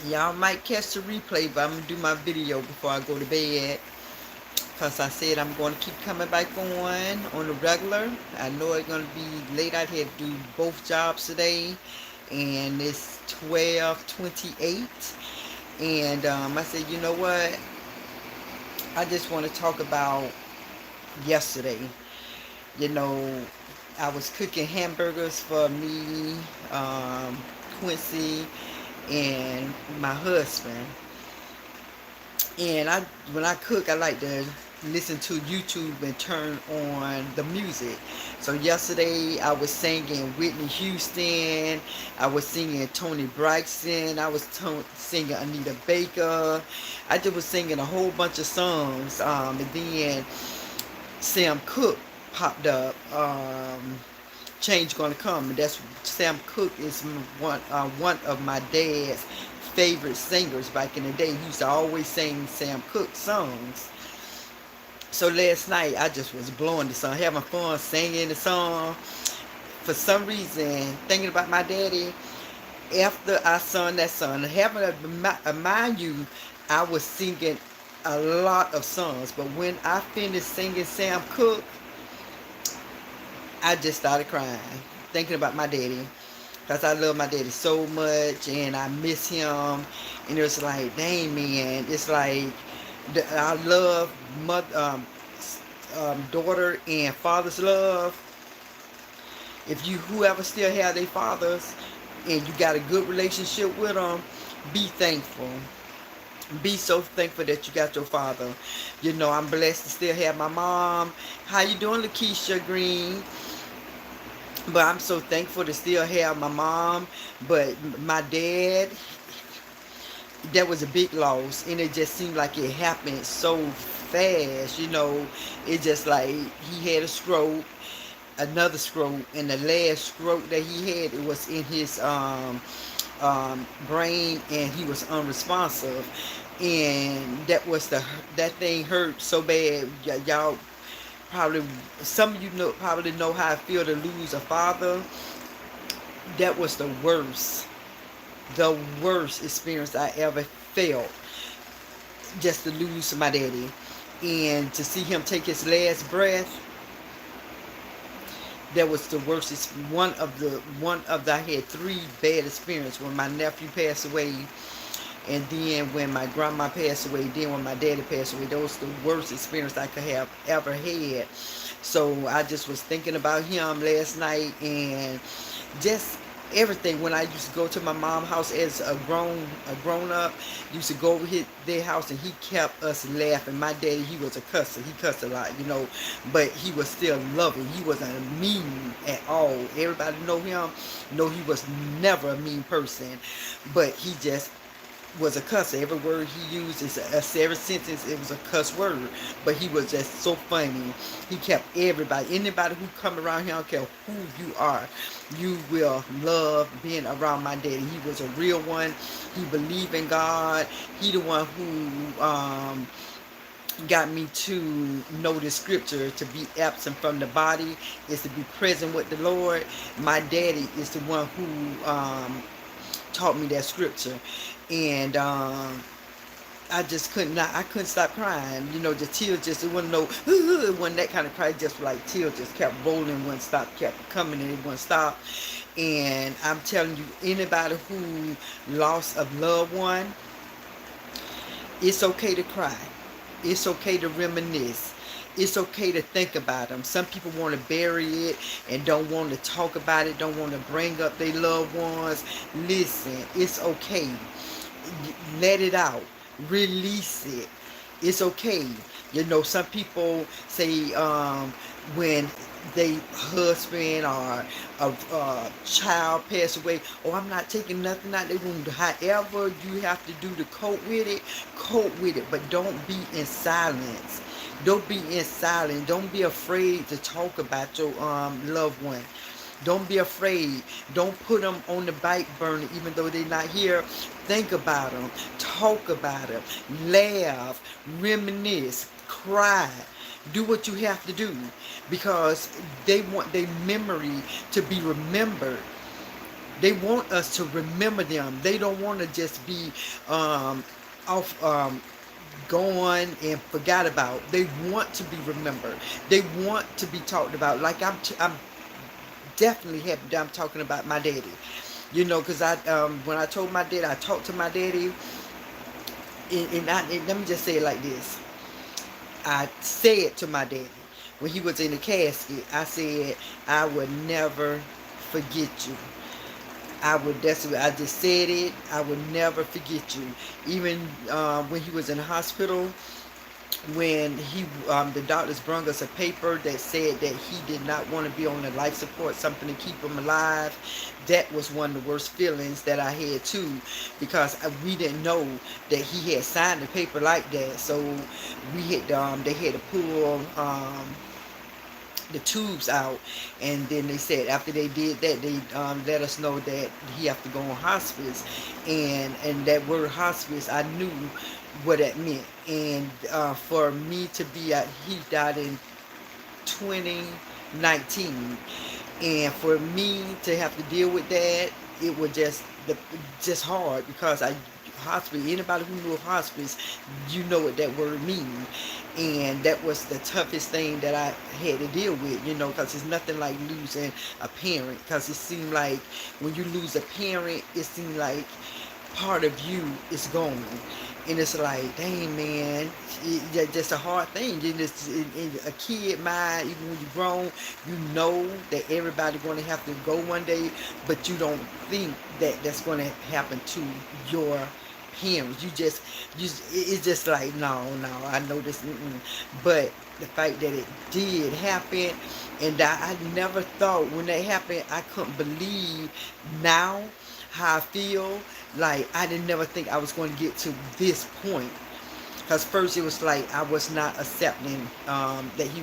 Y'all might catch the replay, but I'm going to do my video before I go to bed. Because I said I'm going to keep coming back on the regular. I know it's going to be late. I had to do both jobs today. And it's 12:28. And I said, you know what? I just want to talk about yesterday. You know, I was cooking hamburgers for me, Quincy, and my husband. And when I cook, I like to listen to YouTube and turn on the music. So yesterday I was singing Whitney Houston, I was singing Tony Braxton, I was singing Anita Baker. I just was singing a whole bunch of songs. And then Sam Cooke popped up. Change Gonna Come, and that's Sam Cooke is one of my dad's favorite singers back in the day. He used to always sing Sam Cooke songs. So last night I just was blowing the song, having fun singing the song. For some reason, thinking about my daddy, after I sung that song, mind you, I was singing a lot of songs, but when I finished singing Sam Cooke, I just started crying, thinking about my daddy. Because I love my daddy so much and I miss him. And it was like, dang, man. It's like, I love daughter and father's love. If whoever still have their fathers and you got a good relationship with them, be thankful. Be so thankful that you got your father. You know, I'm blessed to still have my mom. How you doing, Lakeisha Green? But I'm so thankful to still have my mom. But my dad, that was a big loss. And it just seemed like it happened so fast. You know, it just like he had a stroke, another stroke. And the last stroke that he had, it was in his brain, and he was unresponsive. And that thing hurt so bad. Y'all probably, some of you probably know how I feel to lose a father. That was the worst experience I ever felt, just to lose my daddy. And to see him take his last breath, that was the worst. It's I had three bad experiences. When my nephew passed away, and then when my grandma passed away, then when my daddy passed away. Those were the worst experience I could have ever had. So I just was thinking about him last night, and just everything. When I used to go to my mom's house as a grown up, used to go over their house, and he kept us laughing. My daddy, he was a cusser. He cussed a lot, you know, but he was still loving. He wasn't mean at all. Everybody know he was never a mean person, but he just was a cusser. Every word he used is every sentence, it was a cuss word. But he was just so funny. He kept anybody who come around here, I don't care who you are, you will love being around my daddy. He was a real one. He believed in God. He the one who got me to know the scripture, to be absent from the body is to be present with the Lord. My daddy is the one who taught me that scripture. And I just I couldn't stop crying. You know, the tears just, it wasn't no, it wasn't that kind of cry, just like tears just kept rolling, wouldn't stop, kept coming, and it wouldn't stop. And I'm telling you, anybody who lost a loved one, it's okay to cry. It's okay to reminisce. It's okay to think about them. Some people want to bury it and don't want to talk about it, don't want to bring up their loved ones. Listen, it's okay. Let it out. Release it. It's okay. You know, some people say when they husband or a child pass away, oh, I'm not taking nothing out their wound. However you have to do to cope with it, but don't be in silence. Don't be in silence. Don't be afraid to talk about your loved one. Don't be afraid. Don't put them on the back burner even though they're not here. Think about them. Talk about them. Laugh. Reminisce. Cry. Do what you have to do, because they want their memory to be remembered. They want us to remember them. They don't want to just be um, off gone and forgot about. They want to be remembered. They want to be talked about. Like I'm definitely happy that I'm talking about my daddy. You know, because when I told my dad, I talked to my daddy, and let me just say it like this. I said to my daddy when he was in the casket, I said, I would never forget you. I just said it. I would never forget you. Even when he was in the hospital, when the doctors brought us a paper that said that he did not want to be on the life support, something to keep him alive. That was one of the worst feelings that I had too, because we didn't know that he had signed the paper like that. So they had to pull the tubes out, and then they said after they did that, they let us know that he have to go on hospice, and that word hospice, I knew what that meant. And for me to be he died in 2019, and for me to have to deal with that, it was just hard, because hospice, anybody who knew of hospice, you know what that word means. And that was the toughest thing that I had to deal with, because it's nothing like losing a parent, because it seemed like when you lose a parent, it seemed like part of you is gone. And it's like, dang, man, just a hard thing. In a kid mind, even when you're grown, you know that everybody's going to have to go one day, but you don't think that that's going to happen to your parents. It's just like, no, I know this. But the fact that it did happen, and I never thought when that happened, I couldn't believe now how I feel. Like, I didn't never think I was going to get to this point. Because first it was like I was not accepting that he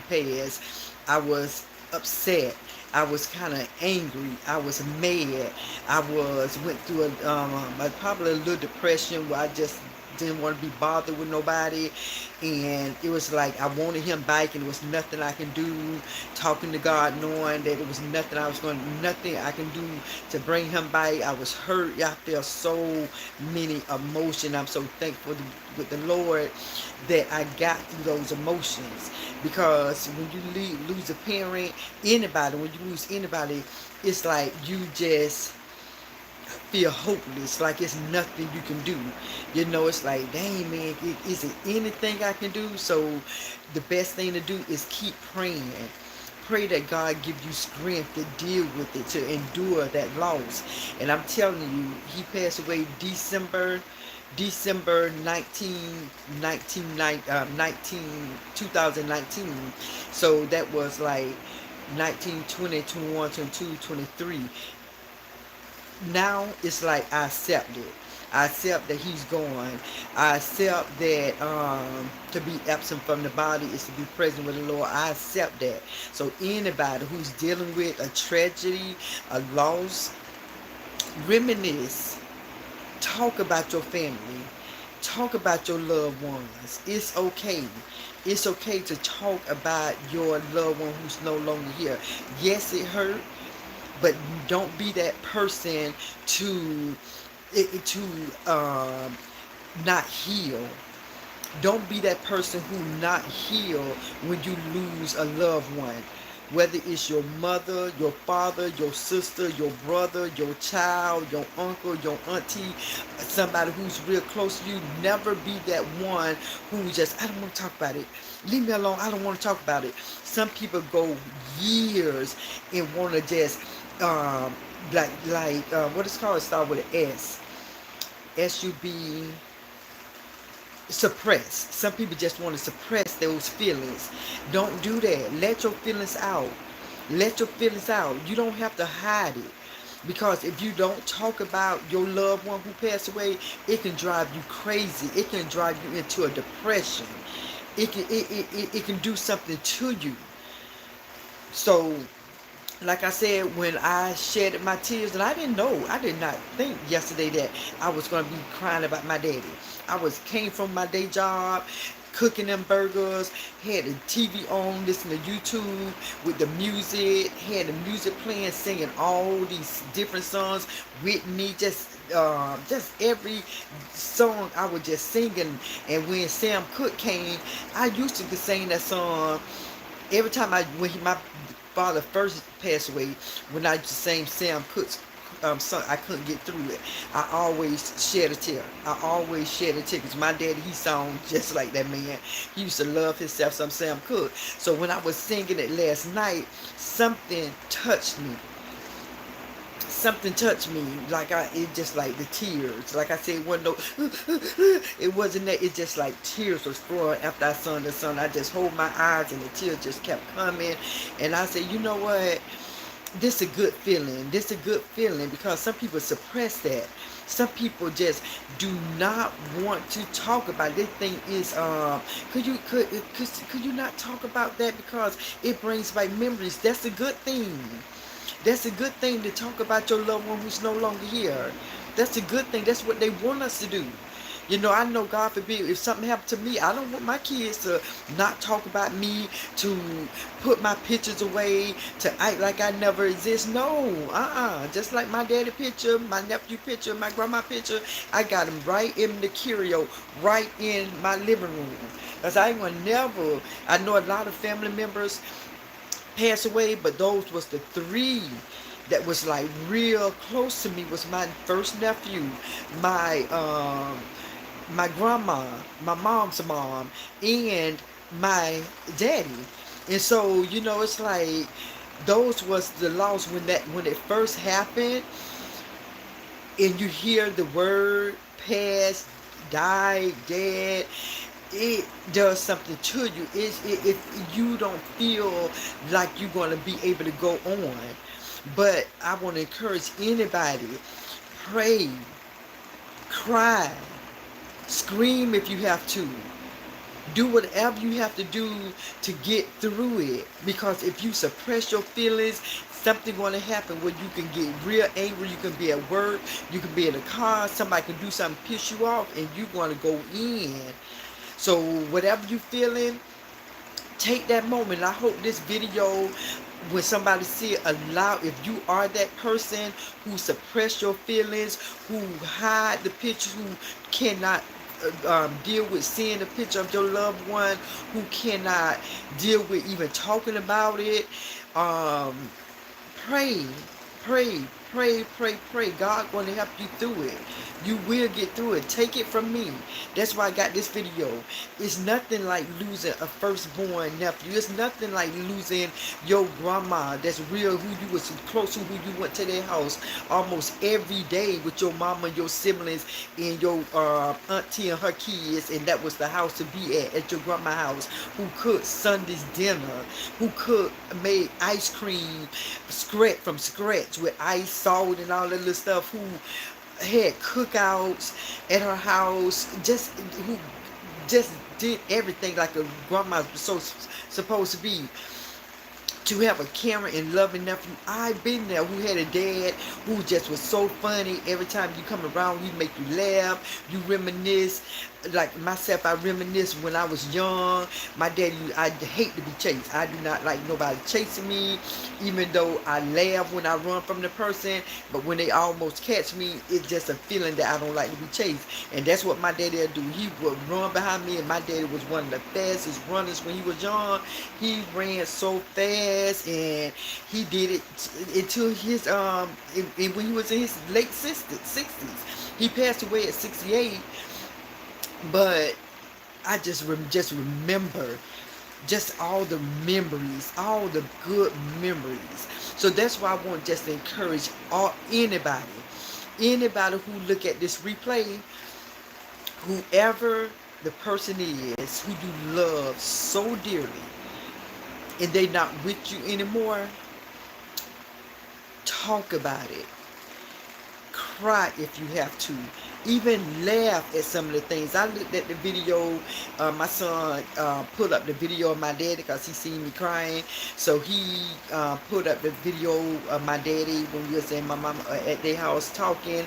passed. I was upset. I was kind of angry. I was mad. Went through probably a little depression where I just didn't want to be bothered with nobody. And it was like I wanted him back, and there was nothing I can do. Talking to God, knowing that it was nothing I can do to bring him back. I was hurt. I felt so many emotions. I'm so thankful with the Lord that I got through those emotions, because when you lose a parent, when you lose anybody, it's like you just feel hopeless, like it's nothing you can do. It's like, dang, man, is it anything I can do? So the best thing to do is keep praying. Pray that God give you strength to deal with it, to endure that loss. And I'm telling you, he passed away December 2019. So that was like 19, 20, 21, 22, 23. Now it's like I accept it. I accept that he's gone. I accept that to be absent from the body is to be present with the Lord. I accept that. So anybody who's dealing with a tragedy, a loss, reminisce. Talk about your family. Talk about your loved ones. It's okay. It's okay to talk about your loved one who's no longer here. Yes, it hurt, but don't be that person to not heal. Don't be that person who not heal when you lose a loved one. Whether it's your mother, your father, your sister, your brother, your child, your uncle, your auntie, somebody who's real close to you, never be that one who just, I don't want to talk about it. Leave me alone. I don't want to talk about it. Some people go years and want to just, what is called? Start with an S. S-U-B, suppress. Some people just want to suppress those feelings. Don't do that. Let your feelings out. Let your feelings out. You don't have to hide it. Because if you don't talk about your loved one who passed away, it can drive you crazy. It can drive you into a depression. It can do something to you. So, like I said, when I shedded my tears, and I did not think yesterday that I was going to be crying about my daddy. Came from my day job, cooking them burgers, had the TV on, listening to YouTube with the music, had the music playing, singing all these different songs with me, just every song I was just singing. And when Sam Cooke came, I used to sing that song every time my father first passed away. When I just sang Sam Cooke's song, I couldn't get through it. I always shed a tear. I always shed a tear because my daddy, he sounded just like that man. He used to love himself some Sam Cooke. So when I was singing it last night, something touched me. Something touched me, it just like the tears. Like I said, one no, it wasn't that. It just like tears was flowing after I sung the song. I just hold my eyes and the tears just kept coming, and I said, you know what? This is a good feeling. This is a good feeling because some people suppress that. Some people just do not want to talk about it. They think is could you not talk about that because it brings back memories. That's a good thing. That's a good thing to talk about your loved one who's no longer here. That's a good thing. That's what they want us to do. You know, I know, God forbid, if something happened to me, I don't want my kids to not talk about me, to put my pictures away, to act like I never exist. No, just like my daddy picture, my nephew picture, my grandma picture, I got them right in the curio, right in my living room. Because I ain't gonna never, I know a lot of family members passed away, but those was the three that was like real close to me. Was my first nephew, my grandma, my mom's mom, and my daddy. And so, you know, it's like those was the loss when it first happened, and you hear the word passed, died, dead. It does something to you. If you don't feel like you're going to be able to go on. But I want to encourage anybody, pray, cry, scream if you have to. Do whatever you have to do to get through it. Because if you suppress your feelings, something going to happen where you can get real angry. You can be at work, you can be in a car, somebody can do something, piss you off, and you're going to go in. So whatever you feeling, take that moment. I hope this video, when somebody see it, if you are that person who suppress your feelings, who hide the pictures, who cannot deal with seeing the picture of your loved one, who cannot deal with even talking about it, pray, pray, pray, pray, pray. God going to help you through it. You will get through it. Take it from me. That's why I got this video. It's nothing like losing a firstborn nephew. It's nothing like losing your grandma that's real, who you was close to, who you went to their house almost every day with your mama, your siblings, and your auntie and her kids, and that was the house to be at your grandma's house, who cooked Sunday's dinner, who made ice cream from scratch with ice, salt, and all that little stuff, who had cookouts at her house, who just did everything like a grandma was supposed to be. To have a caring and loving nephew. I've been there, who had a dad who just was so funny. Every time you come around, he make you laugh, you reminisce. Like myself, I reminisce when I was young. My daddy, I hate to be chased. I do not like nobody chasing me, even though I laugh when I run from the person. But when they almost catch me, it's just a feeling that I don't like to be chased. And that's what my daddy would do. He would run behind me, and my daddy was one of the fastest runners when he was young. He ran so fast, and he did it until his when he was in his late 60s. He passed away at 68. But I just remember just all the memories, all the good memories. So that's why I want just to encourage anybody who look at this replay, whoever the person is who you love so dearly, and they not with you anymore, talk about it. Cry if you have to. Even laugh at some of the things. I looked at the video. My son put up the video of my daddy because he seen me crying. So he put up the video of my daddy when we was in my mama at their house talking,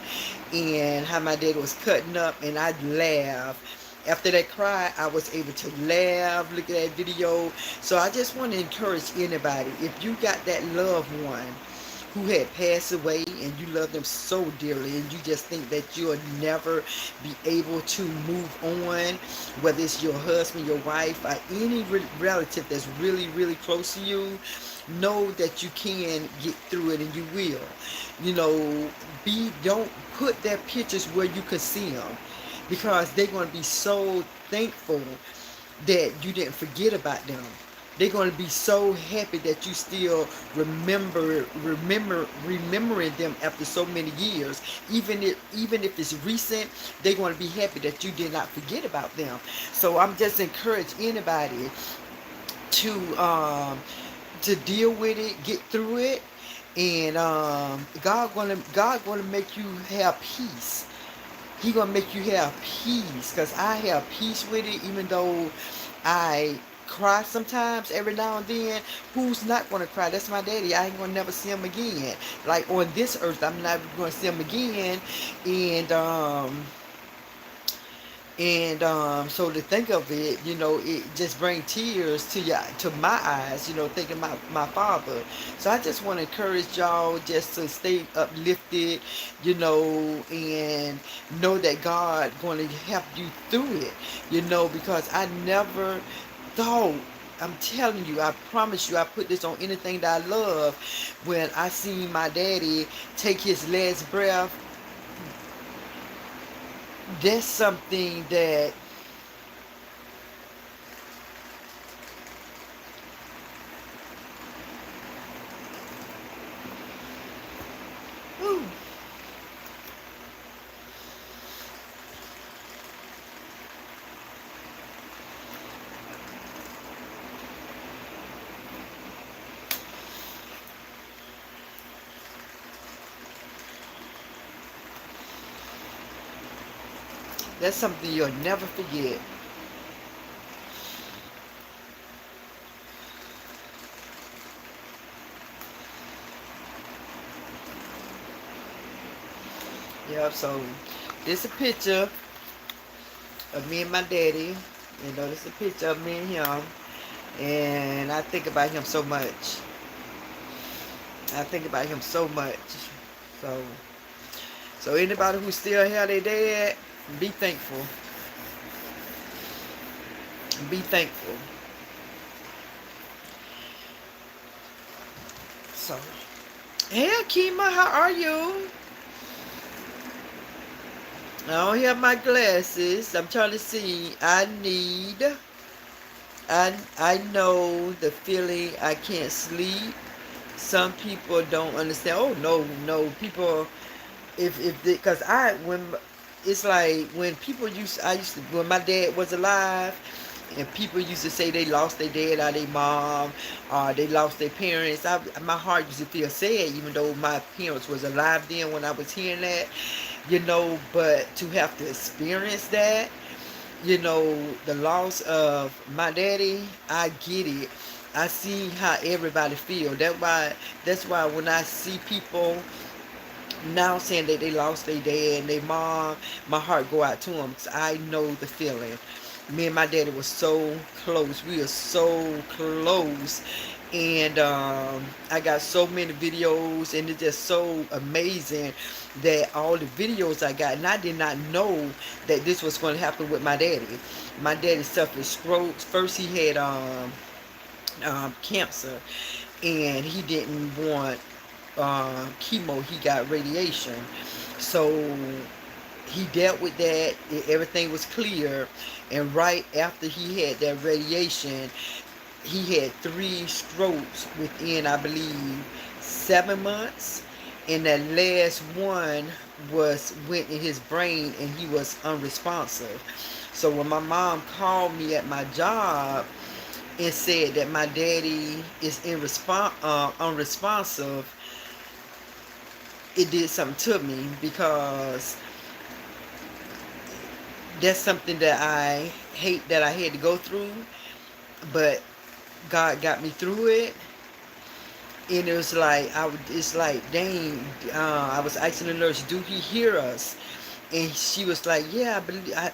and how my daddy was cutting up, and I laughed. After that cry, I was able to laugh, look at that video. So I just want to encourage anybody, if you got that loved one who had passed away and you love them so dearly and you just think that you'll never be able to move on, whether it's your husband, your wife, or any relative that's really, really close to you, know that you can get through it and you will. You know, don't put their pictures where you can see them, because they're going to be so thankful that you didn't forget about them. They're going to be so happy that you still remembering them after so many years. Even if it's recent, they're going to be happy that you did not forget about them. So I'm just encourage anybody to deal with it, get through it, and God gonna make you have peace. He gonna make you have peace, because I have peace with it, even though I cry sometimes every now and then. Who's not gonna cry? That's my daddy. I ain't gonna never see him again. Like on this earth, I'm not gonna see him again. And so to think of it, it just brings tears to my eyes, thinking my father. So I just want to encourage y'all just to stay uplifted, and know that God going to help you through it, because I never thought, I'm telling you, I promise you, I put this on anything that I love. When I seen my daddy take his last breath, that's something that whew, that's something you'll never forget. Yep, so this a picture of me and my daddy. This is a picture of me and him. And I think about him so much. I think about him so much. So, so anybody who still have their dad, be thankful. Be thankful. So, hey Akima, how are you? I don't have my glasses. I'm trying to see. I know the feeling. I can't sleep. Some people don't understand. Oh no, people. If because when it's like when people I used to, when my dad was alive, and people used to say they lost their dad or their mom, or they lost their parents. My heart used to feel sad, even though my parents was alive then when I was hearing that, but to have to experience that, the loss of my daddy, I get it. I see how everybody feel. That's why when I see people now saying that they lost their dad and their mom, my heart go out to them, because I know the feeling. Me and my daddy was so close. We are so close. And I got so many videos, and it's just so amazing that all the videos I got, and I did not know that this was going to happen with my daddy. My daddy suffered strokes. First he had cancer, and he didn't want chemo. He got radiation. So he dealt with that. Everything was clear. And right after he had that radiation, he had 3 strokes within, I believe, 7 months. And that last one went in his brain, and he was unresponsive. So when my mom called me at my job and said that my daddy is unresponsive, it did something to me, because that's something that I hate that I had to go through, but God got me through it. And it was like, it's like, dang, I was asking the nurse, do he hear us? And she was like, yeah, I believe I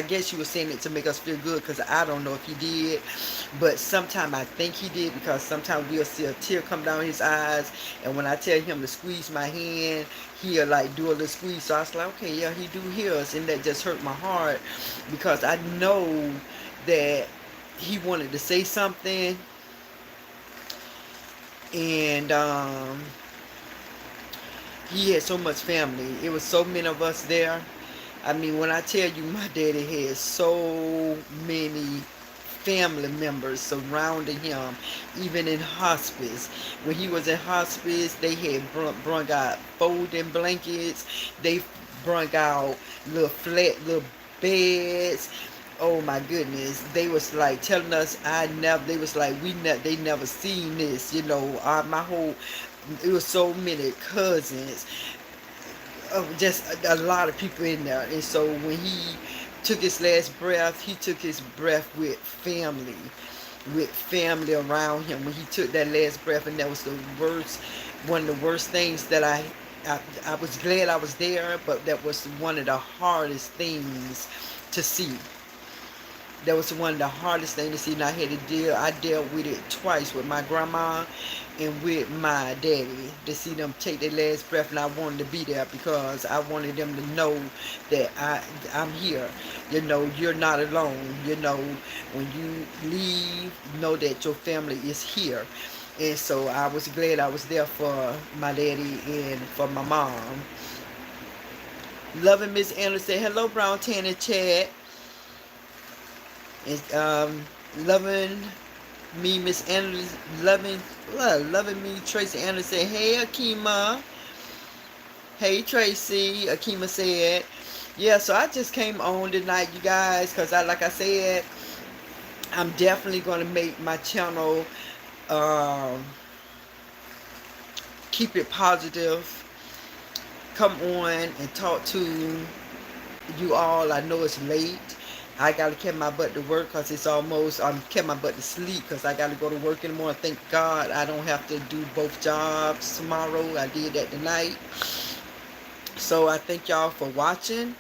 guess she was saying it to make us feel good, because I don't know if he did, but sometimes I think he did, because sometimes we'll see a tear come down his eyes, and when I tell him to squeeze my hand, he'll like do a little squeeze. So I was like, okay, yeah, he do hear us, and that just hurt my heart, because I know that he wanted to say something, and he had so much family. It was so many of us there. I mean, when I tell you, my daddy had so many family members surrounding him, even in hospice. When he was in hospice, they had brung out folding blankets. They brung out little flat little beds. Oh my goodness, they was like telling us, they was like, they never seen this, my whole, it was so many cousins, just a lot of people in there. And so when he took his last breath, he took his breath with family around him. When he took that last breath, and that was one of the worst things that I was glad I was there, but that was one of the hardest things to see. That was one of the hardest things to see, and I dealt with it twice, with my grandma and with my daddy, to see them take their last breath. And I wanted to be there, because I wanted them to know that I'm here. You're not alone. When you leave, know that your family is here. And so I was glad I was there for my daddy and for my mom. Loving Miss Anderson, hello Brown Tan and Chad. And loving me, Miss Anderson, loving me, Tracy Anderson. Hey, Akima. Hey, Tracy. Akima said, yeah. So I just came on tonight, you guys, because like I said, I'm definitely gonna make my channel keep it positive. Come on and talk to you all. I know it's late. I gotta carry my butt to work, because I'm carrying my butt to sleep, because I gotta go to work in the morning. Thank God I don't have to do both jobs tomorrow. I did that tonight. So I thank y'all for watching.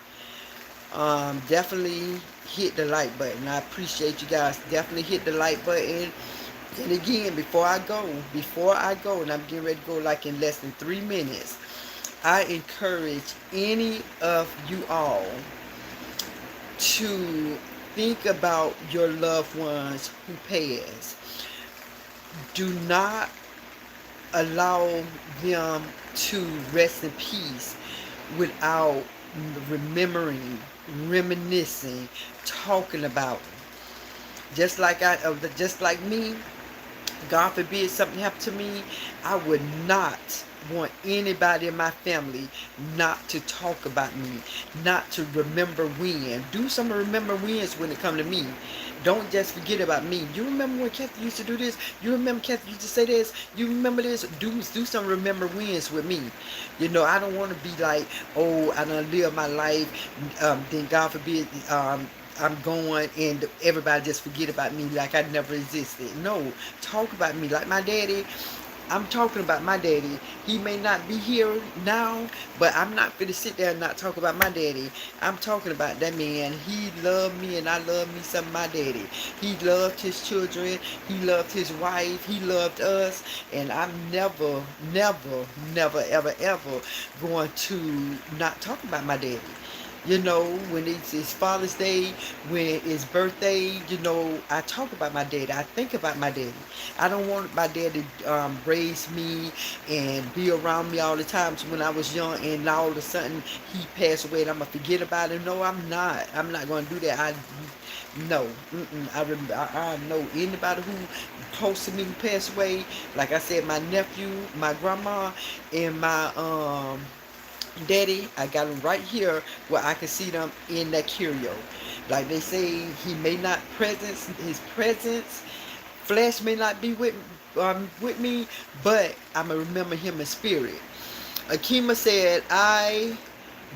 Definitely hit the like button. I appreciate you guys. Definitely hit the like button. And again, before I go, and I'm getting ready to go like in less than 3 minutes, I encourage any of you all to think about your loved ones who passed. Do not allow them to rest in peace without remembering, reminiscing, talking about them. Just like me, God forbid something happened to me, I would not want anybody in my family not to talk about me, not to remember when. Do some remember wins when it come to me. Don't just forget about me. You remember when Kathy used to do this? You remember Kathy used to say this? You remember this? Do some remember wins with me. I don't want to be like, oh, I done live my life. Then God forbid, I'm going and everybody just forget about me like I never existed. No, talk about me like my daddy. I'm talking about my daddy. He may not be here now, but I'm not going to sit there and not talk about my daddy. I'm talking about that man. He loved me, and I love me some of my daddy. He loved his children. He loved his wife. He loved us. And I'm never, never, never, ever, ever going to not talk about my daddy. When it's his Father's Day, when it's birthday, I talk about my daddy. I think about my daddy. I don't want my daddy to raise me and be around me all the time. So when I was young and all of a sudden he passed away and I'm going to forget about him. No, I'm not. I'm not going to do that. No. I know anybody who close to me who passed away. Like I said, my nephew, my grandma, and my daddy, I got them right here where I can see them in that curio. Like they say, he may not his presence, flesh may not be with me, but I'm going to remember him in spirit. Akima said, I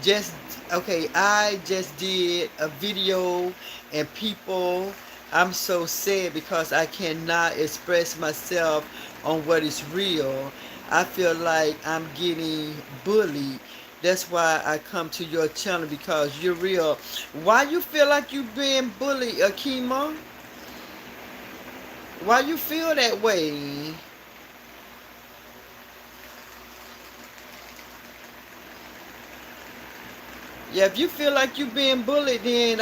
just did a video, and people, I'm so sad because I cannot express myself on what is real. I feel like I'm getting bullied That's why I come to your channel, because you're real. Why you feel like you being bullied, Akima? Why you feel that way? Yeah, if you feel like you being bullied, then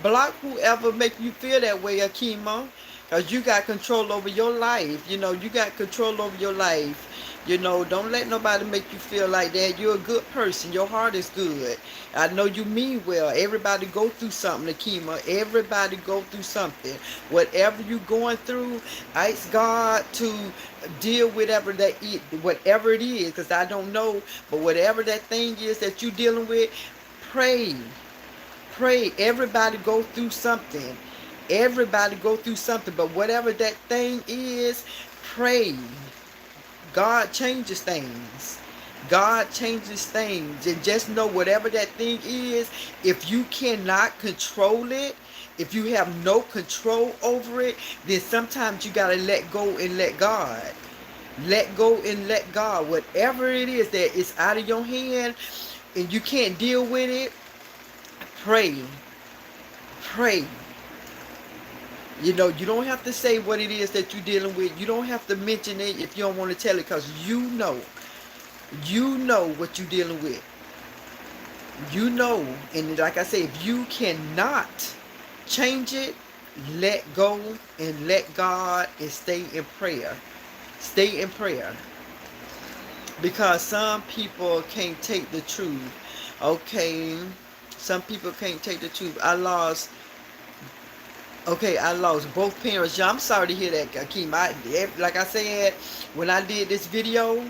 block whoever make you feel that way, Akima. Cause you got control over your life. You know, you got control over your life. You know, don't let nobody make you feel like that. You're a good person. Your heart is good. I know you mean well. Everybody go through something, Akima. Everybody go through something. Whatever you going through, ask God to deal with whatever it is. Cause I don't know, but whatever that thing is that you dealing with, pray. Pray. Everybody go through something. Everybody go through something. But whatever that thing is, pray. God changes things. God changes things. And just know whatever that thing is, if you cannot control it, if you have no control over it, then sometimes you got to let go and let God. Let go and let God. Whatever it is that is out of your hand and you can't deal with it, pray. Pray. You know, you don't have to say what it is that you're dealing with. You don't have to mention it if you don't want to tell it, because you know. You know what you're dealing with. You know. And like I say, if you cannot change it, let go and let God and stay in prayer. Stay in prayer. Because some people can't take the truth. Okay. Some people can't take the truth. I lost both parents. Yeah, I'm sorry to hear that, Akeem. Like I said, when I did this video,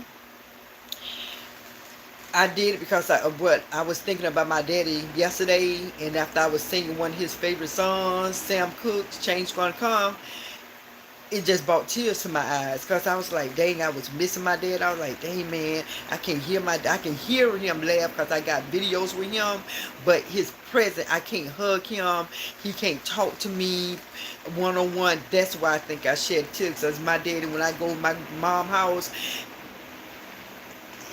I did it because of what I was thinking about my daddy yesterday, and after I was singing one of his favorite songs, Sam Cooke's Change Gonna Come, it just brought tears to my eyes, because I was like, dang, I was missing my dad. I was like, dang, man, I can hear him laugh, because I got videos with him, but his presence, I can't hug him. He can't talk to me one-on-one. That's why I think I shed tears, because my daddy, when I go to my mom's house,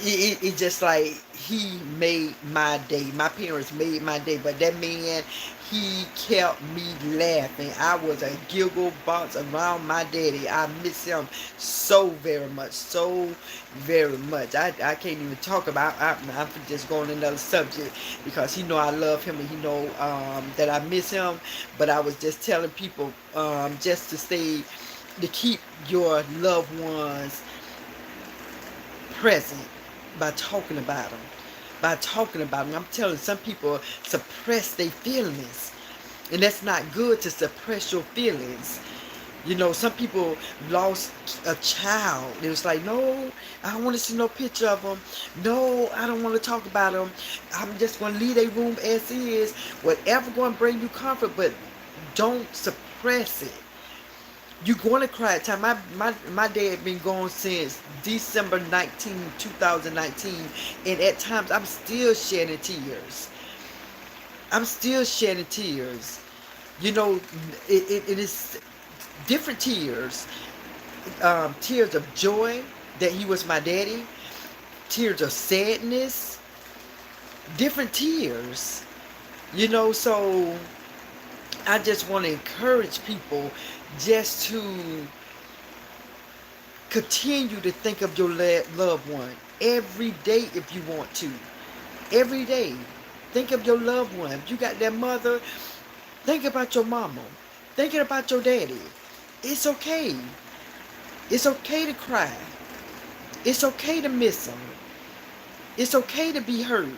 it just like he made my day. My parents made my day, but that man, he kept me laughing. I was a giggle box around my daddy. I miss him so very much, so very much. I can't even talk about. I'm just going to another subject, because he know I love him, and he know that I miss him. But I was just telling people just to keep your loved ones present by talking about them. By talking about them. I'm telling you, some people suppress their feelings. And that's not good, to suppress your feelings. You know, some people lost a child. It was like, no, I don't want to see no picture of them. No, I don't want to talk about them. I'm just going to leave their room as is. Whatever going to bring you comfort, but don't suppress it. You're going to cry at time. My dad been gone since December 2019. And at times, I'm still shedding tears. I'm still shedding tears. You know, it is different tears. Tears of joy that he was my daddy. Tears of sadness. Different tears. You know, so I just want to encourage people just to continue to think of your loved one every day if you want to. Every day. Think of your loved one. If you got that mother, think about your mama. Thinking about your daddy. It's okay. It's okay to cry. It's okay to miss them. It's okay to be hurt.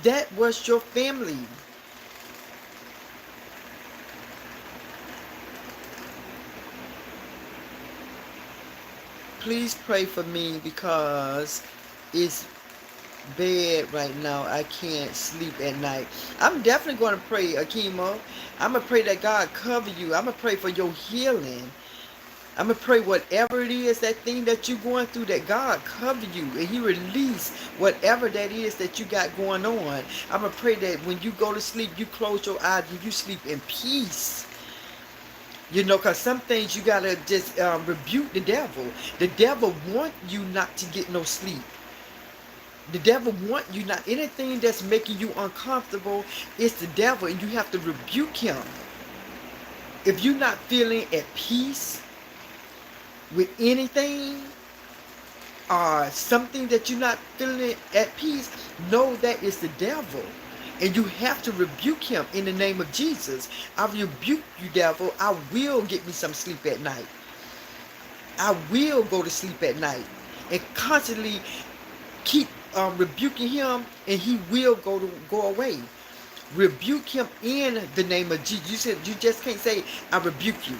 That was your family. Please pray for me, because it's bad right now. I can't sleep at night. I'm definitely going to pray, Akima. I'm going to pray that God cover you. I'm going to pray for your healing. I'm going to pray whatever it is, that thing that you're going through, that God cover you and He release whatever that is that you got going on. I'm going to pray that when you go to sleep, you close your eyes and you sleep in peace. You know, because some things you got to just rebuke the devil. The devil want you not to get no sleep. The devil want you not. Anything that's making you uncomfortable is the devil, and you have to rebuke him. If you're not feeling at peace with anything, or something that you're not feeling at peace, know that it's the devil. And you have to rebuke him in the name of Jesus. I rebuke you, devil. I will get me some sleep at night. I will go to sleep at night. And constantly keep rebuking him, and he will go away. Rebuke him in the name of Jesus. You just can't say, I rebuke you.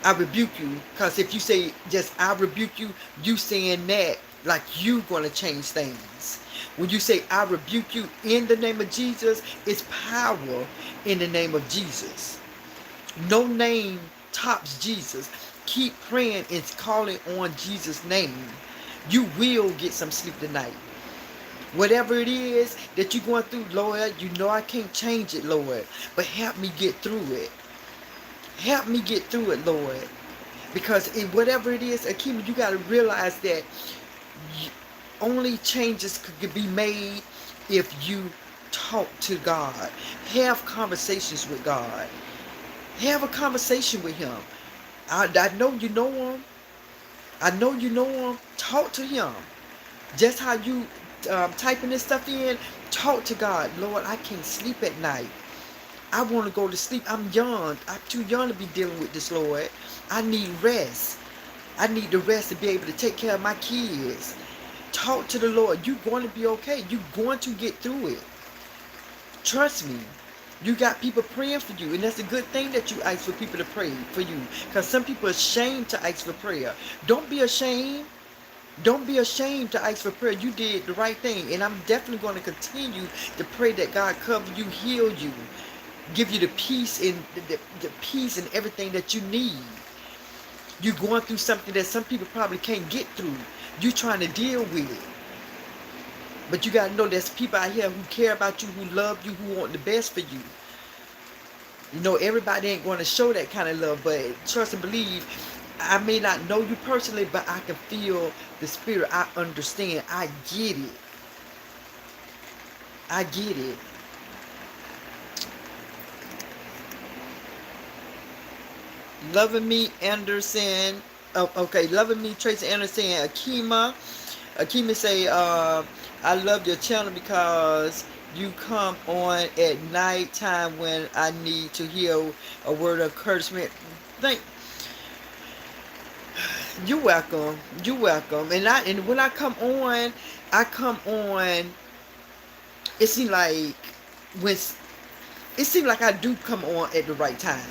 I rebuke you. Because if you say just I rebuke you, you saying that like you gonna change things. When you say I rebuke you in the name of Jesus, it's power in the name of Jesus. No name tops Jesus. Keep praying and calling on Jesus' name. You will get some sleep tonight. Whatever it is that you're going through, Lord, you know I can't change it, Lord. But help me get through it. Help me get through it, Lord. Because whatever it is, Akima, you got to realize that only changes could be made if you talk to God. Have conversations with God. Have a conversation with him. I know you know him. I know you know him. Talk to him. Just how you typing this stuff in, talk to God. Lord, I can't sleep at night. I want to go to sleep. I'm young. I'm too young to be dealing with this, Lord. I need rest. I need the rest to be able to take care of my kids. Talk to the Lord. You're going to be okay. You're going to get through it. Trust me. You got people praying for you, and that's a good thing that you ask for people to pray for you, because some people are ashamed to ask for prayer. Don't be ashamed. Don't be ashamed to ask for prayer. You did the right thing, and I'm definitely going to continue to pray that God cover you, heal you, give you the peace and the peace and everything that you need. You're going through something that some people probably can't get through. You're trying to deal with it. But you got to know there's people out here who care about you, who love you, who want the best for you. You know, everybody ain't going to show that kind of love, but trust and believe, I may not know you personally, but I can feel the spirit. I understand. I get it. I get it. Loving Me Anderson. Oh, okay, Loving Me Tracy Anderson. Akima say, I love your channel because you come on at night time when I need to hear a word of encouragement. Thank you. Welcome. You welcome. And when I come on, it seems like when it seems like I do come on at the right time.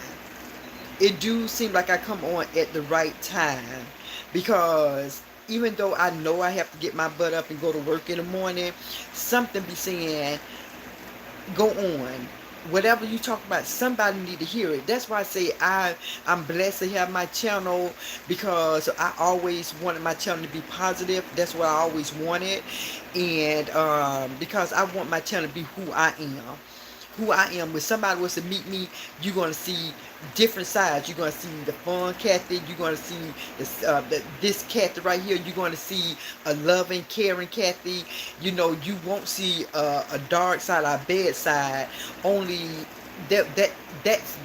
It do seem like I come on at the right time, because even though I know I have to get my butt up and go to work in the morning, something be saying, go on. Whatever you talk about, somebody need to hear it. That's why I say I'm blessed to have my channel, because I always wanted my channel to be positive. That's what I always wanted. And because I want my channel to be who I am. Who I am. When somebody was to meet me, you're going to see different sides. You're going to see the fun Kathy. You're going to see this Kathy right here. You're going to see a loving, caring Kathy. You know, you won't see a dark side or a bad side. Only that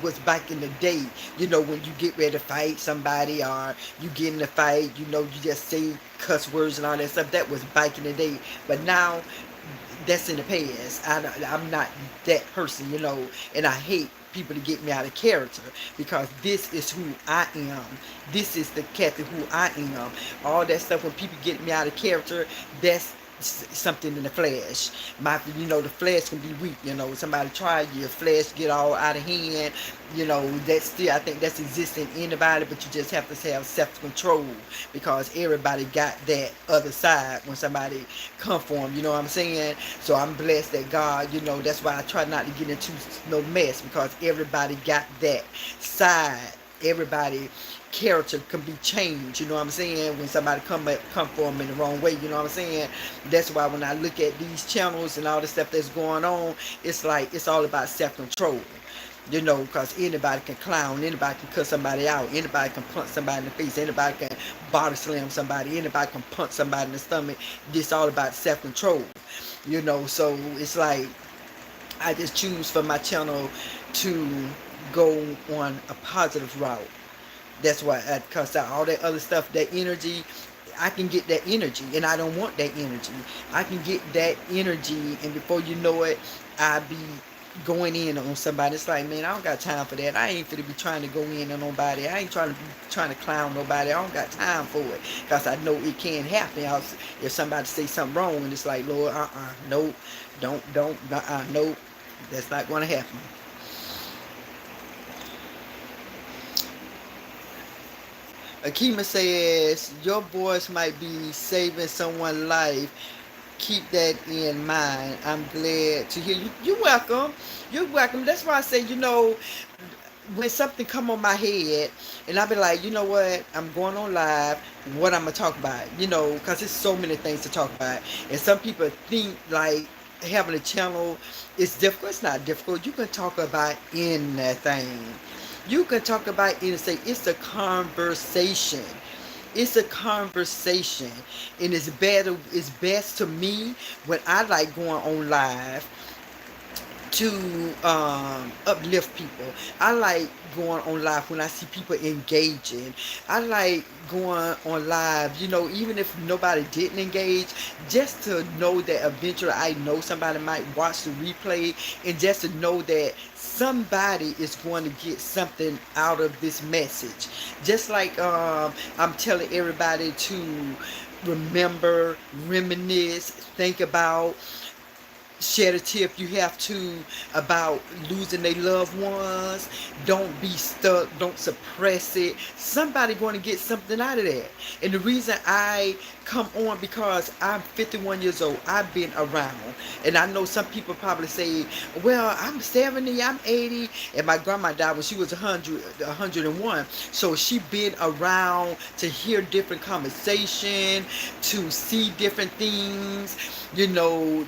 was back in the day. You know, when you get ready to fight somebody, or you get in a fight, you know, you just say cuss words and all that stuff. That was back in the day. But now, that's in the past. I'm not that person, you know, and I hate people to get me out of character, because this is who I am. This is the Kathy who I am. All that stuff, when people get me out of character, that's something in the flesh. You know, the flesh can be weak. You know, somebody try your flesh get all out of hand. You know, that's still, I think that's existing in anybody, but you just have to have self-control, because everybody got that other side when somebody come for them. You know what I'm saying? So I'm blessed that God, you know, that's why I try not to get into no mess, because everybody got that side. Everybody character can be changed, you know what I'm saying, when somebody come for them in the wrong way, you know what I'm saying. That's why when I look at these channels and all the stuff that's going on, it's like it's all about self-control. Because anybody can clown, anybody can cut somebody out, anybody can punch somebody in the face, anybody can body slam somebody, anybody can punch somebody in the stomach. This all about self-control. So it's like I just choose for my channel to go on a positive route. That's why I cuss out all that other stuff, that energy. I can get that energy, and I don't want that energy. I can get that energy, and before you know it, I be going in on somebody. It's like, man, I don't got time for that. I ain't finna be trying to go in on nobody. I ain't trying to clown nobody. I don't got time for it, because I know it can happen. If somebody say something wrong, and it's like, Lord, nope, don't, nope, that's not going to happen. Akima says, your voice might be saving someone's life. Keep that in mind. I'm glad to hear you. You're welcome. You're welcome. That's why I say, when something come on my head, and I be like, you know what, I'm going on live, what I'm going to talk about, because there's so many things to talk about. And some people think like having a channel is difficult. It's not difficult. You can talk about anything. You can talk about anything. It's a conversation. It's a conversation. And it's best to me when I like going on live to uplift people. I like going on live when I see people engaging. I like going on live, even if nobody didn't engage, just to know that eventually I know somebody might watch the replay, and just to know that somebody is going to get something out of this message. Just like I'm telling everybody to remember, reminisce, think about, shed a tear if you have to, about losing their loved ones. Don't be stuck. Don't suppress it. Somebody going to get something out of that. And the reason I come on, because I'm 51 years old. I've been around. And I know some people probably say, well, I'm 70, I'm 80. And my grandma died when she was 101. So she been around to hear different conversation, to see different things.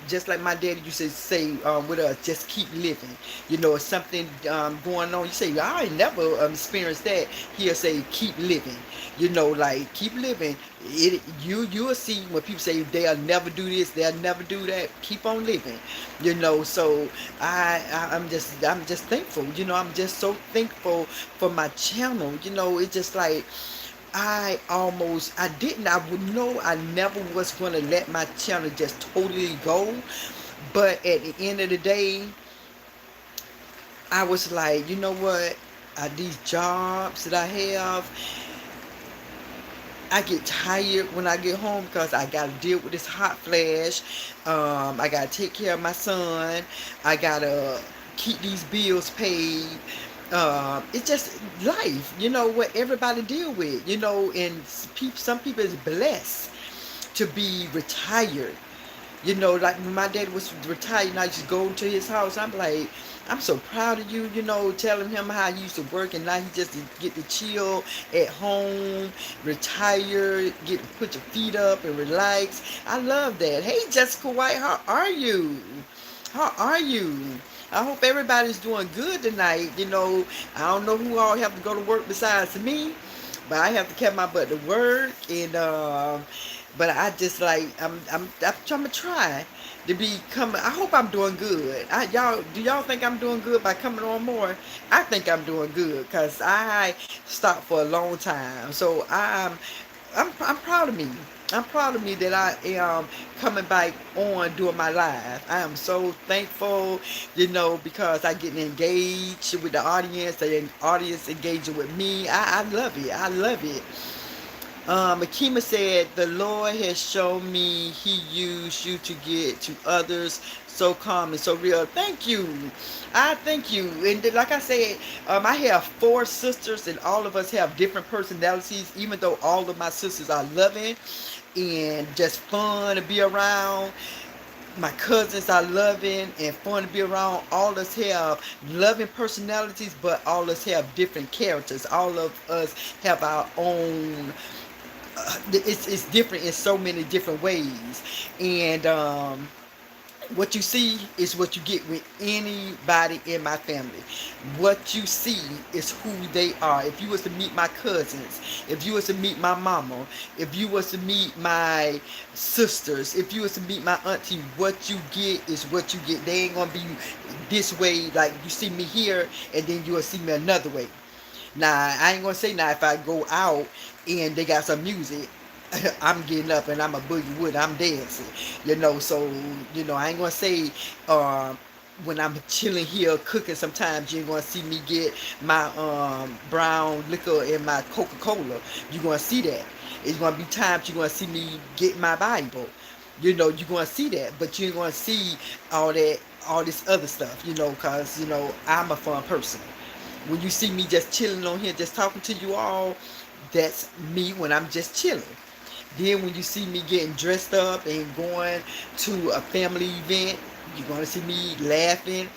Just like my daddy used to say with us, just keep living. If something going on, you say, I ain't never experienced that. He'll say, keep living. Like, keep living. You'll see when people say they'll never do this, they'll never do that. Keep on living. So I'm just thankful. I'm just so thankful for my channel. It's just like, I would know I never was going to let my channel just totally go. But at the end of the day, I was like, you know what? These jobs that I have, I get tired when I get home, because I got to deal with this hot flash. I got to take care of my son. I got to keep these bills paid. It's just life, what everybody deal with, and some people is blessed to be retired. Like when my dad was retired, and I just go to his house, I'm like, I'm so proud of you, telling him how he used to work, and now he just get to chill at home, retire, get to put your feet up and relax. I love that. Hey, Jessica White, how are you? How are you? I hope everybody's doing good tonight. I don't know who all have to go to work besides me, but I have to carry my butt to work, and but I just like I'm trying to try to be coming. I hope I'm doing good. Do y'all think I'm doing good by coming on more? I think I'm doing good, because I stopped for a long time. So I'm proud of me. I'm proud of me that I am coming back on doing my live. I am so thankful, because I get engaged with the audience. The audience engaging with me. I love it. I love it. Akima said, the Lord has shown me he used you to get to others so calm and so real. Thank you. I thank you. And like I said, I have 4 sisters, and all of us have different personalities, even though all of my sisters are loving and just fun to be around. My cousins are loving and fun to be around. All of us have loving personalities, but all of us have different characters. All of us have our own. It's different in so many different ways, and What you see is what you get with anybody in my family. What you see is who they are. If you was to meet my cousins, if you was to meet my mama, if you was to meet my sisters, if you was to meet my auntie, what you get is what you get. They ain't gonna be this way like you see me here and then you will see me another way. Now I ain't gonna say now if I go out and they got some music, I'm getting up and I'm a boogie wood, I'm dancing, So I ain't gonna say uh, when I'm chilling here cooking. Sometimes you ain't gonna see me get my brown liquor and my Coca-Cola. You're gonna see that. It's gonna be times you're gonna see me get my Bible. You're gonna see that, but you ain't gonna see all that, all this other stuff. Cause I'm a fun person. When you see me just chilling on here, just talking to you all, that's me when I'm just chilling. Then when you see me getting dressed up and going to a family event, you're going to see me laughing,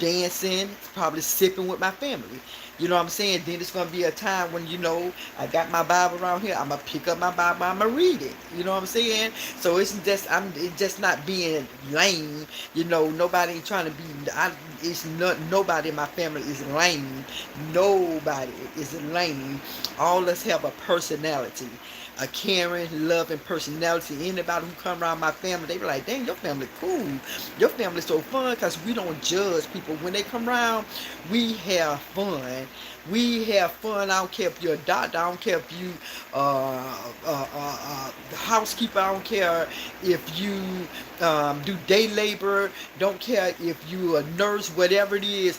dancing, probably sipping with my family. You know what I'm saying? Then it's going to be a time when, I got my Bible around here. I'm going to pick up my Bible. I'm going to read it. You know what I'm saying? So it's just not being lame. Nobody ain't trying to be, it's not, nobody in my family is lame. Nobody is lame. All of us have a personality, a caring, loving personality. Anybody who come around my family, they be like, dang, your family cool. Your family's so fun because we don't judge people. When they come around, we have fun. We have fun. I don't care if you're a doctor. I don't care if you the housekeeper. I don't care if you do day labor. Don't care if you a nurse, whatever it is.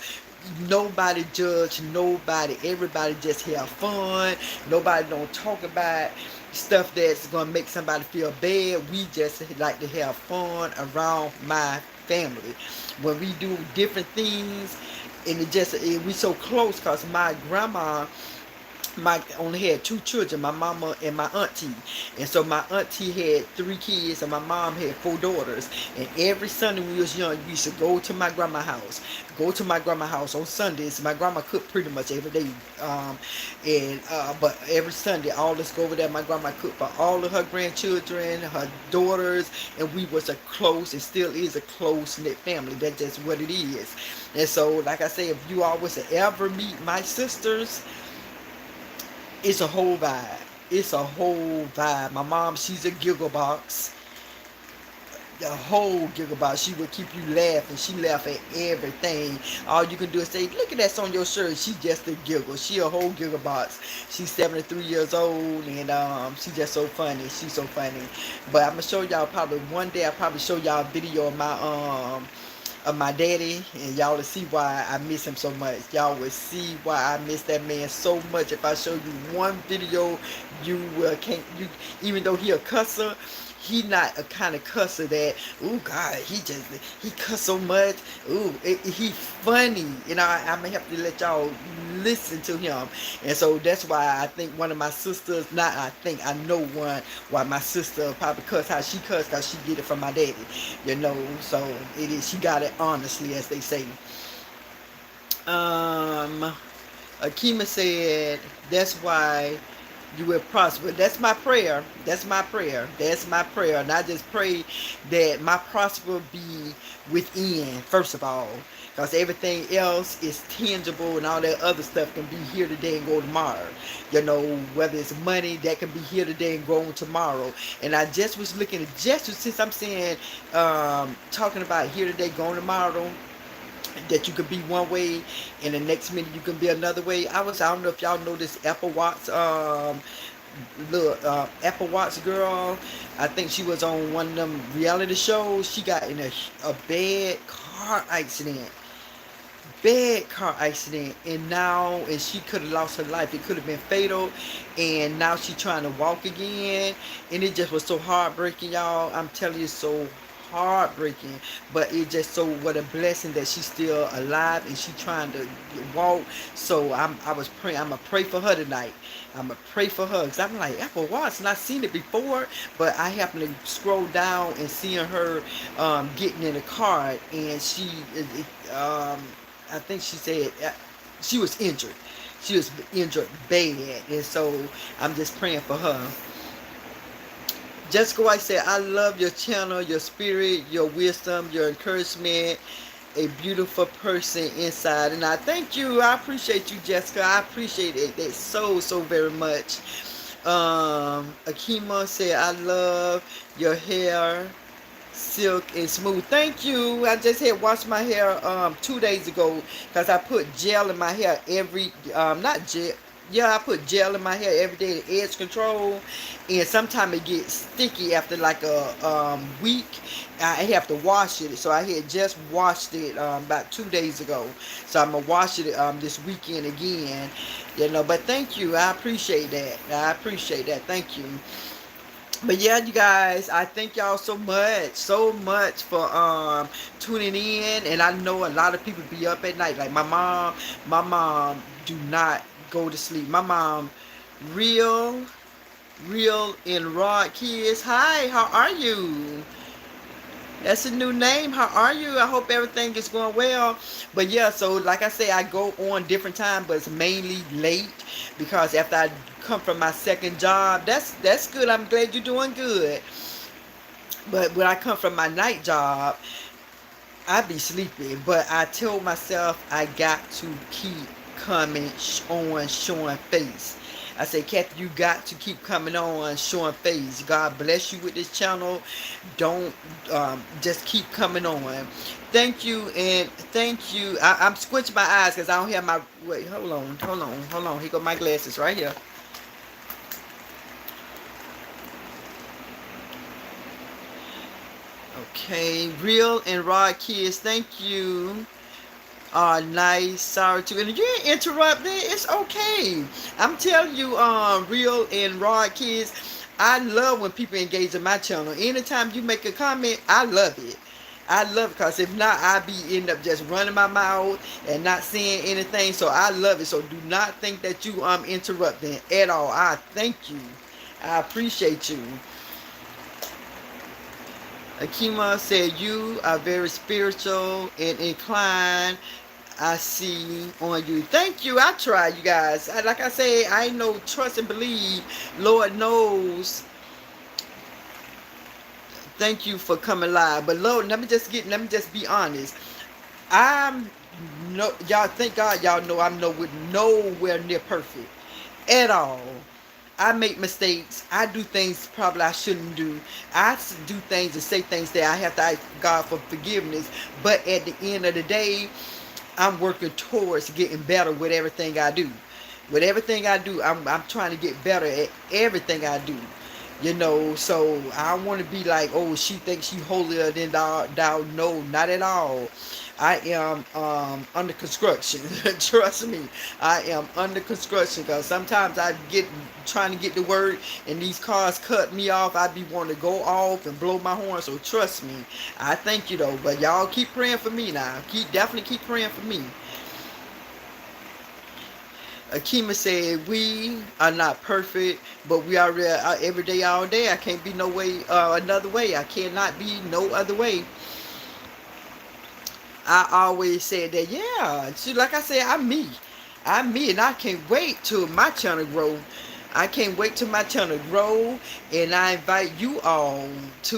Nobody judge nobody. Everybody just have fun. Nobody don't talk about stuff that's gonna make somebody feel bad. We just like to have fun around my family. When we do different things, and we so close because my grandma only had two children, my mama and my auntie. And so my auntie had three kids and my mom had four daughters. And every Sunday when we was young, we used to go to my grandma's house. Go to my grandma's house on Sundays. My grandma cooked pretty much every day. But every Sunday, all of us go over there. My grandma cooked for all of her grandchildren, her daughters, and we was a close, and still is a close-knit family. That's just what it is. And so, like I say, if you all was to ever meet my sisters, it's a whole vibe. It's a whole vibe. My mom, she's a giggle box. The whole giggle box. She would keep you laughing. She laugh at everything. All you can do is say, look at that on your shirt. She just a giggle. She a whole giggle box. She's 73 years old and she just so funny. She's so funny. But I'm gonna show y'all probably one day. I'll probably show y'all a video of my daddy, and y'all will see why I miss him so much. Y'all will see why I miss that man so much. If I show you one video, you can't. You even though he a cusser, he not a kind of cusser that, oh God, he cuss so much. He funny. I'm gonna have to let y'all listen to him. And so that's why I think one of my sisters, not I think, I know one, why my sister probably cuss how she cuss, because she get it from my daddy. So it is, she got it honestly, as they say. Akima said, that's why you will prosper. That's my prayer. That's my prayer. That's my prayer. And I just pray that my prosper be within, first of all. Because everything else is tangible and all that other stuff can be here today and go tomorrow. Whether it's money, that can be here today and go on tomorrow. And I just was looking at, just since I'm saying, talking about here today, going tomorrow, that you could be one way and the next minute you can be another way. I don't know if y'all know this Apple Watts Apple Watts girl. I think she was on one of them reality shows. She got in a bad car accident. Bad car accident, and she could have lost her life. It could have been fatal, and now she's trying to walk again, and it just was so heartbreaking, y'all. I'm telling you, so heartbreaking. But it just so what a blessing that she's still alive and she's trying to walk. So I was praying. I'm gonna pray for her tonight. I'm gonna pray for her, because I'm like, Apple Watts, and I've seen it before, but I happened to scroll down and seeing her getting in a car, and she I think she said she was injured. She was injured bad, and so I'm just praying for her. Jessica White said, I love your channel, your spirit, your wisdom, your encouragement. A beautiful person inside. And I thank you. I appreciate you, Jessica. I appreciate it so, so very much. Akima said, I love your hair, silk and smooth. Thank you. I just had washed my hair 2 days ago because I put gel in my hair every not gel. Yeah, I put gel in my hair every day to edge control, and sometimes it gets sticky after like a week. I have to wash it, so I had just washed it about 2 days ago. So I'm gonna wash it this weekend again, you know. But thank you, I appreciate that. I appreciate that. Thank you. But yeah, you guys, I thank y'all so much for tuning in. And I know a lot of people be up at night. Like my mom do not go to sleep. My mom, real, real and raw kids. Hi, how are you? That's a new name. How are you? I hope everything is going well. But yeah, so like I say, I go on different time, but it's mainly late because after I come from my second job, that's good. I'm glad you're doing good. But when I come from my night job, I be sleepy. But I told myself I got to keep coming on, showing face. I say, Kathy, you got to keep coming on, showing face. God bless you with this channel. Don't just keep coming on. Thank you and thank you. I'm squinching my eyes because I don't have my. Wait, hold on. Here go my glasses right here. Okay, real and raw kids. Thank you. Nice. Sorry to and you ain't interrupting. It's okay. I'm telling you, real and raw kids. I love when people engage in my channel. Anytime you make a comment, I love it. I love it because if not, I be end up just running my mouth and not saying anything. So I love it. So do not think that you interrupting at all. I thank you. I appreciate you. Akima said you are very spiritual and inclined. I see on you. Thank you. I try, you guys. Like I say, I know, trust and believe. Lord knows. Thank you for coming live. But Lord, let me just be honest. I'm no y'all. Thank God y'all know I'm nowhere near perfect at all. I make mistakes. I do things probably I shouldn't do. I do things and say things that I have to ask God for forgiveness. But at the end of the day, I'm working towards getting better with everything I do. With everything I do, I'm trying to get better at everything I do. You know, so I don't want to be like, oh, she thinks she holier than thou. No, not at all. I am under construction. Trust me, I am under construction because sometimes I get trying to get to work and these cars cut me off. I be wanting to go off and blow my horn. So trust me, I thank you though. But y'all keep praying for me now. Definitely keep praying for me. Akima said, we are not perfect, but we are every day, all day. I can't be no way, another way. I cannot be no other way. I always said that, yeah. See, like I said, I'm me. I'm me, and I can't wait till my channel grow. I can't wait till my channel grow, and I invite you all to,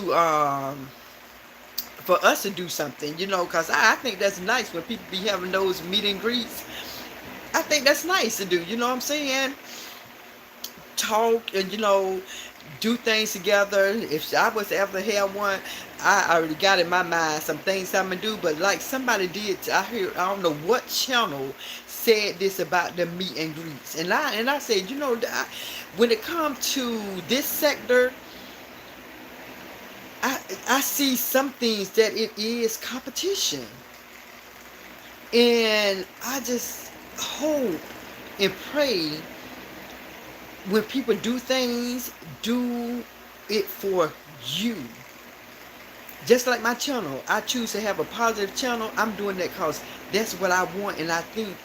for us to do something, you know, because I think that's nice when people be having those meet and greets. I think that's nice to do, you know what I'm saying? Talk and, you know, do things together. If I was to ever have one, I already got in my mind some things I'm gonna do. But like somebody did, I don't know what channel said this about the meet and greets, and I said, you know, when it comes to this sector, I see some things that it is competition, and I just hope and pray when people do things, do it for you. Just like my channel, I choose to have a positive channel. I'm doing that because that's what I want, and I think,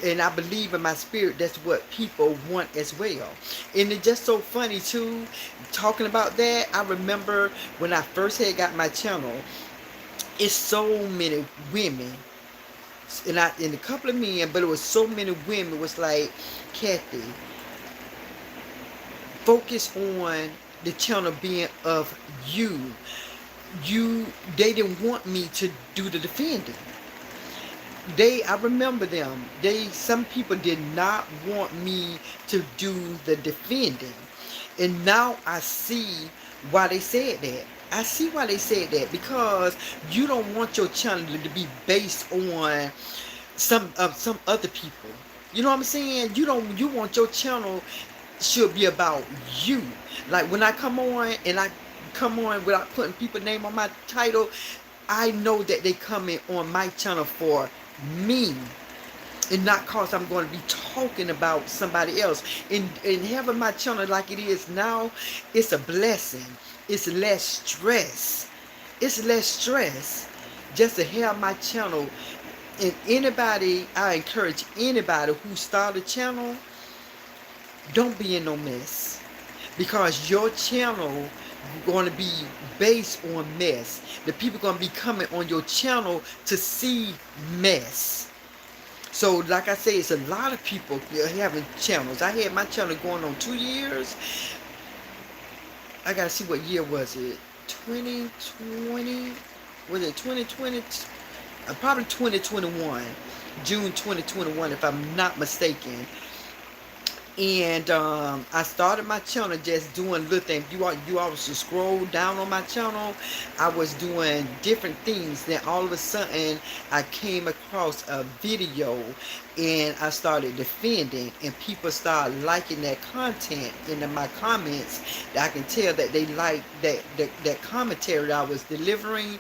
and I believe in my spirit, that's what people want as well. And it's just so funny too, talking about that. I remember when I first had got my channel, it's so many women, and a couple of men, but it was so many women was like, Kathy, focus on the channel being of you. You They didn't want me to do the defending. I remember them. Some people did not want me to do the defending. And now I see why they said that. I see why they said that, because you don't want your channel to be based on some other people. You know what I'm saying? You want your channel should be about you. Like when I come on and I come on without putting people's name on my title, I know that they coming on my channel for me, and not cause I'm going to be talking about somebody else. And having my channel like it is now, it's a blessing. It's less stress. It's less stress just to have my channel. And anybody, I encourage anybody who start a channel, don't be in no mess, because your channel going to be based on mess. The people going to be coming on your channel to see mess. So like I say, it's a lot of people having channels. I had my channel going on 2 years. I gotta see what year was it. 2020? Was it 2020? Probably 2021. June 2021, if I'm not mistaken. And I started my channel just doing little things. You always scroll down on my channel. I was doing different things. Then all of a sudden, I came across a video, and I started defending. And people started liking that content. And in my comments, I can tell that they liked that commentary I was delivering.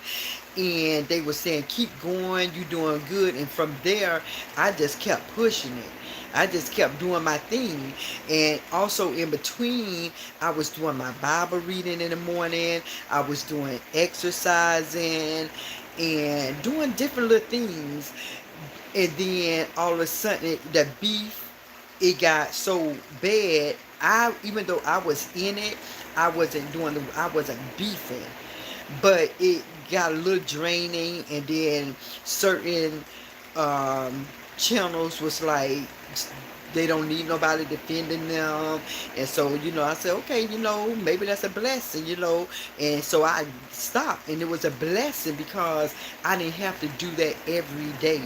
And they were saying, keep going, you're doing good. And from there, I just kept pushing it. I just kept doing my thing. And also in between, I was doing my Bible reading in the morning. I was doing exercising and doing different little things. And then all of a sudden, the beef, it got so bad. Even though I was in it, I wasn't beefing. But it got a little draining. And then certain channels was like, they don't need nobody defending them. And so, I said, okay, maybe that's a blessing, and so I stopped. And it was a blessing because I didn't have to do that every day.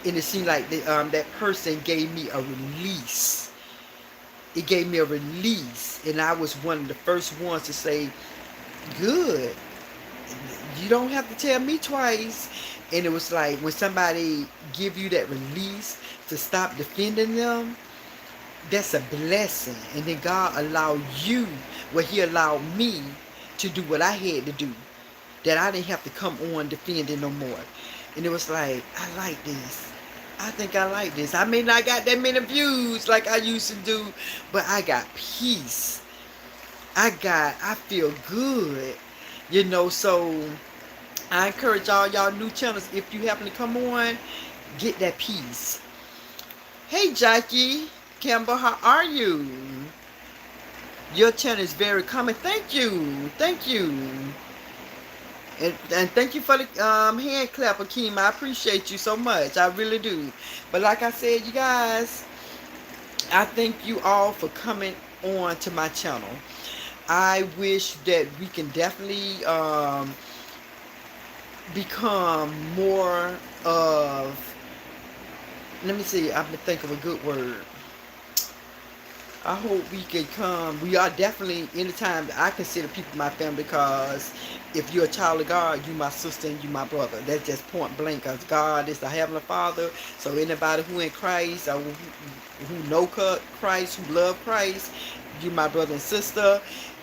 And it seemed like that person gave me a release. It gave me a release. And I was one of the first ones to say, good, you don't have to tell me twice. And it was like when somebody give you that release to stop defending them, that's a blessing. And then God allowed you, He allowed me to do what I had to do, that I didn't have to come on defending no more. And it was like, I like this. I think I like this. I may not got that many views like I used to do, but I got peace. I feel good. So I encourage all y'all new channels, if you happen to come on, get that peace. Hey Jackie Campbell, how are you? Your channel is very common. Thank you. And thank you for the hand clap, Akeem. I appreciate you so much. I really do. But like I said, you guys, I thank you all for coming on to my channel. I wish that we can definitely become more of, let me see, I've been thinking of a good word. I hope we can come. We are definitely, anytime I consider people my family, because if you're a child of God, you my sister and you my brother. That's just point blank, because God is the Heavenly Father. So anybody who in Christ, or who know Christ, who love Christ, you my brother and sister.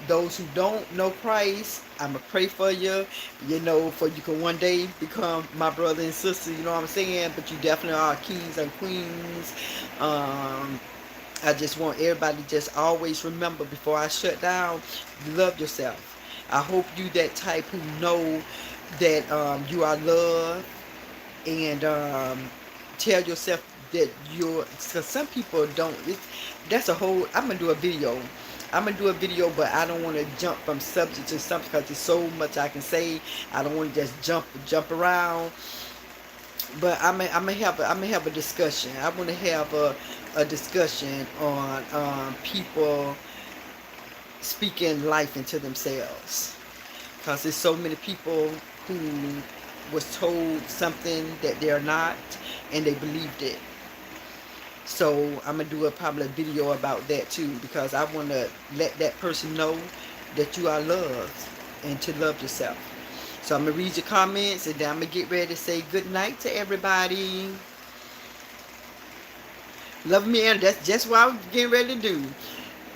Those who don't know Christ, I'm going to pray for you, for you can one day become my brother and sister, you know what I'm saying? But you definitely are kings and queens. I just want everybody to just always remember, before I shut down, love yourself. I hope you that type who know that you are loved, and tell yourself that because some people don't. That's a whole, I'm going to do a video. But I don't want to jump from subject to subject, because there's so much I can say. I don't want to just jump around. But I'm gonna have a discussion. I want to have a discussion on people speaking life into themselves. Because there's so many people who was told something that they're not, and they believed it. So I'm gonna do probably a video about that too, because I want to let that person know that you are loved and to love yourself. So I'm gonna read your comments, and then I'm gonna get ready to say good night to everybody. Love me, and that's just what I'm getting ready to do.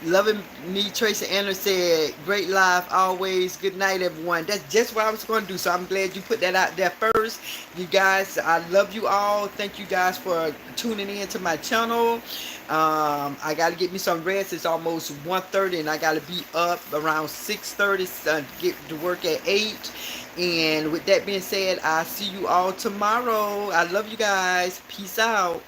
Loving me, Tracy Anna said, great live always. Good night, everyone. That's just what I was going to do. So I'm glad you put that out there first. You guys, I love you all. Thank you guys for tuning in to my channel. I got to get me some rest. It's almost 1:30, and I got to be up around 6:30, get to work at 8. And with that being said, I'll see you all tomorrow. I love you guys. Peace out.